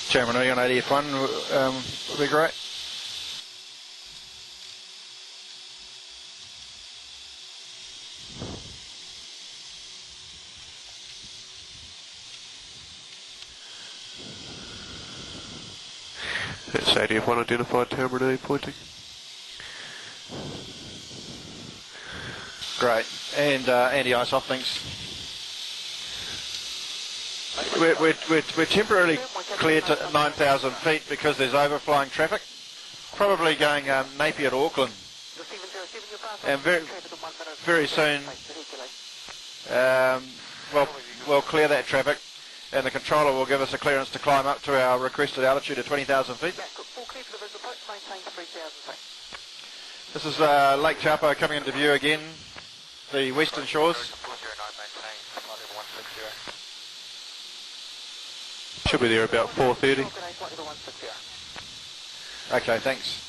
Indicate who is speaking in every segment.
Speaker 1: Chairman on 80F1 would be great.
Speaker 2: That's ADF1 identified, Tamaroo pointing.
Speaker 1: Great, and anti-ice off links. We're temporarily cleared to 9,000 feet because there's overflying traffic, probably going Napier to Auckland, and very soon we'll clear that traffic, and the controller will give us a clearance to climb up to our requested altitude of 20,000 feet. This is Lake Taupo coming into view again, the western shores.
Speaker 2: Should be there about 4:30.
Speaker 1: Okay, thanks.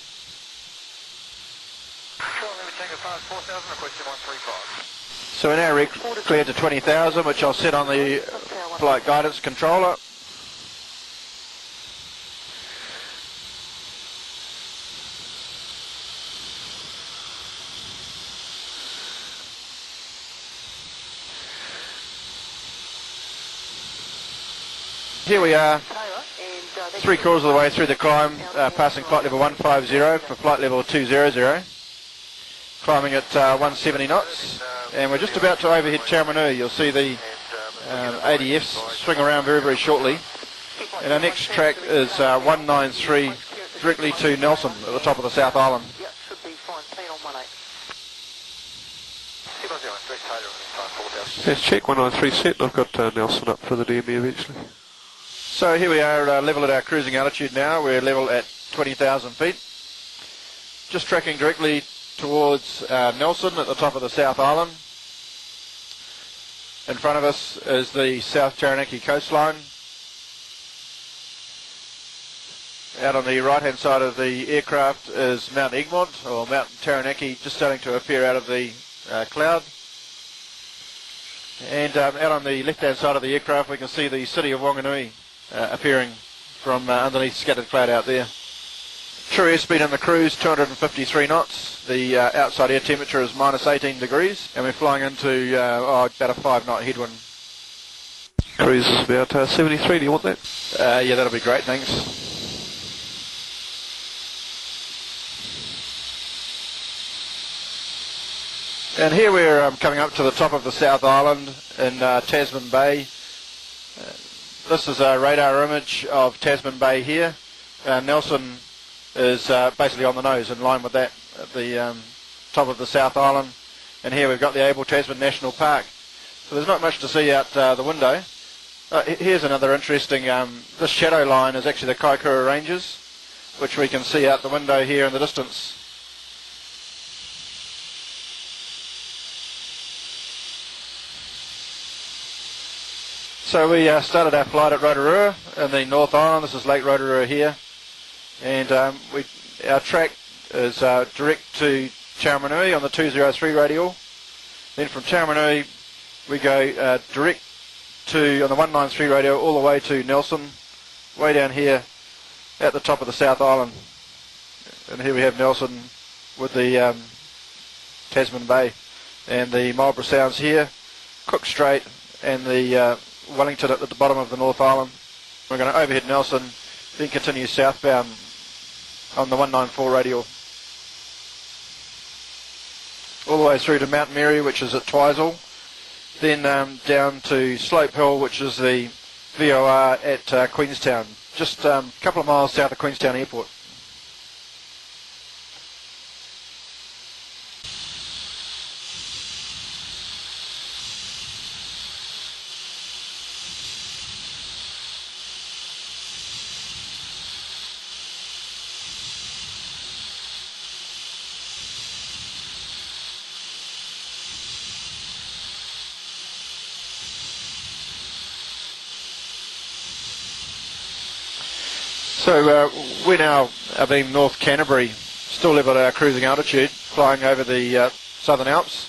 Speaker 1: So we're now cleared to 20,000, which I'll set on the flight guidance controller. Here we are, 3/4 of the way through the climb, passing flight level 150 for flight level 200, climbing at 170 knots, and we're just about to overhead Tamaroo. You'll see the ADFs swing around very, very shortly, and our next track is 193 directly to Nelson at the top of the South Island.
Speaker 2: Yes, check 193 set, I've got Nelson up for the DME eventually.
Speaker 1: So here we are level at our cruising altitude now. We're level at 20,000 feet. Just tracking directly towards Nelson at the top of the South Island. In front of us is the South Taranaki coastline. Out on the right hand side of the aircraft is Mount Egmont, or Mount Taranaki, just starting to appear out of the cloud. And out on the left hand side of the aircraft we can see the city of Wanganui appearing from underneath scattered cloud out there. True airspeed in the cruise, 253 knots. The outside air temperature is minus 18 degrees, and we're flying into about a 5-knot headwind.
Speaker 2: Cruise is about 73, do you want that?
Speaker 1: Yeah, that'll be great, thanks. And here we're coming up to the top of the South Island in Tasman Bay. This is a radar image of Tasman Bay here. Nelson is basically on the nose, in line with that, at the top of the South Island. And here we've got the Abel Tasman National Park. So there's not much to see out the window. Here's another interesting, this shadow line is actually the Kaikoura Ranges, which we can see out the window here in the distance. So we started our flight at Rotorua in the North Island. This is Lake Rotorua here, and our track is direct to Tamaroo on the 203 radial. Then from Tamaroo we go direct to, on the 193 radial, all the way to Nelson, way down here at the top of the South Island. And here we have Nelson with the Tasman Bay and the Marlborough Sounds here, Cook Strait, and the Wellington at the bottom of the North Island. We're going to overhead Nelson, then continue southbound on the 194 radial, all the way through to Mount Mary, which is at Twizel, then down to Slope Hill, which is the VOR at Queenstown, just a couple of miles south of Queenstown Airport. So we're now being North Canterbury, still level at our cruising altitude, flying over the Southern Alps.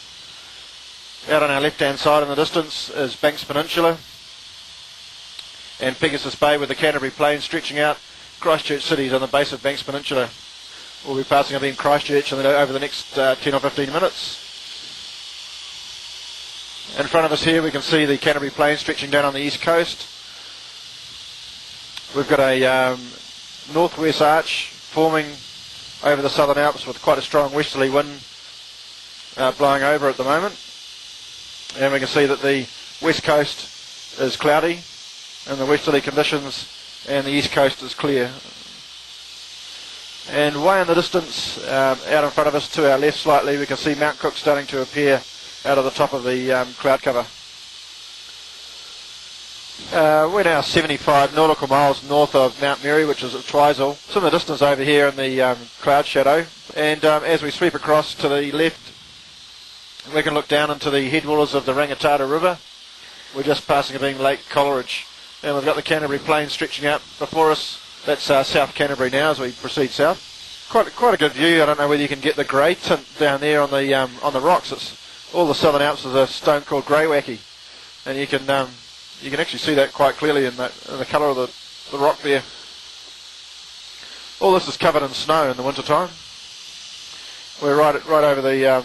Speaker 1: Out on our left hand side in the distance is Banks Peninsula, and Pegasus Bay with the Canterbury Plains stretching out. Christchurch City's on the base of Banks Peninsula. We'll be passing up in Christchurch over the next 10 or 15 minutes. In front of us here we can see the Canterbury Plains stretching down on the east coast. We've got a northwest arch forming over the Southern Alps with quite a strong westerly wind blowing over at the moment. And we can see that the west coast is cloudy and the westerly conditions, and the east coast is clear. And way in the distance, out in front of us to our left slightly, we can see Mount Cook starting to appear out of the top of the cloud cover. We're now 75 nautical miles north of Mount Mary, which is at Twizel. Some of the distance over here in the cloud shadow. And as we sweep across to the left, we can look down into the headwaters of the Rangitata River. We're just passing a being Lake Coleridge. And we've got the Canterbury Plains stretching out before us. That's South Canterbury now as we proceed south. Quite a good view. I don't know whether you can get the grey tint down there on the rocks. It's all the Southern Alps is a stone called greywacky, and you can actually see that quite clearly in the colour of the rock there. All this is covered in snow in the winter time. We're right over the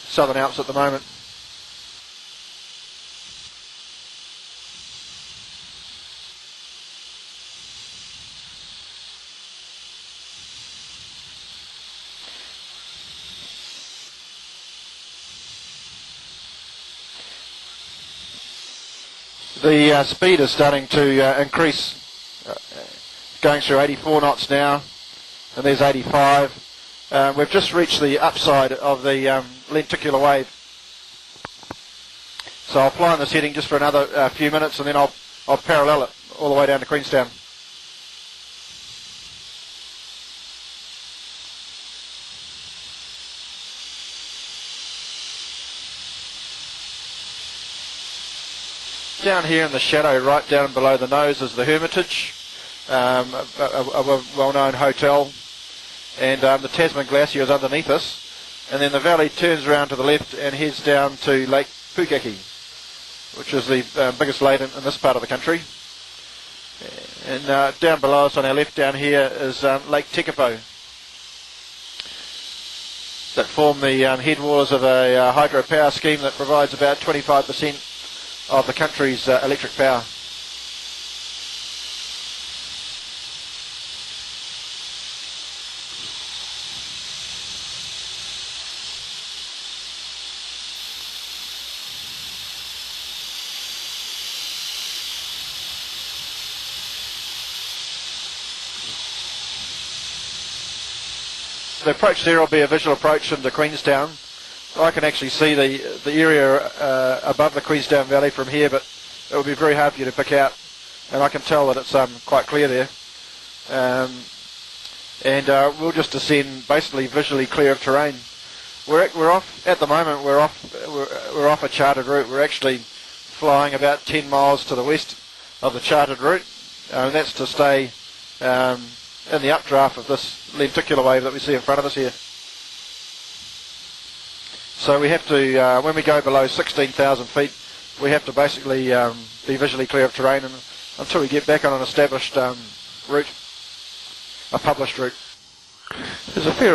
Speaker 1: Southern Alps at the moment. The speed is starting to increase, going through 84 knots now, and there's 85. We've just reached the upside of the lenticular wave. So I'll fly on this heading just for another few minutes, and then I'll parallel it all the way down to Queenstown. Down here in the shadow, right down below the nose, is the Hermitage, a well-known hotel, and the Tasman Glacier is underneath us, and then the valley turns around to the left and heads down to Lake Pukaki, which is the biggest lake in this part of the country. And down below us on our left down here is Lake Tekapo, that form the headwaters of a hydropower scheme that provides about 25% of the country's electric power. The approach there will be a visual approach into Queenstown. I can actually see the area above the Queenstown Valley from here, but it will be very hard for you to pick out, and I can tell that it's quite clear there. We'll just descend basically visually clear of terrain. We're off at the moment. We're off a chartered route. We're actually flying about 10 miles to the west of the chartered route, and that's to stay in the updraft of this lenticular wave that we see in front of us here. So we have to, when we go below 16,000 feet, we have to basically be visually clear of terrain until we get back on an established route, a published route. There's a fair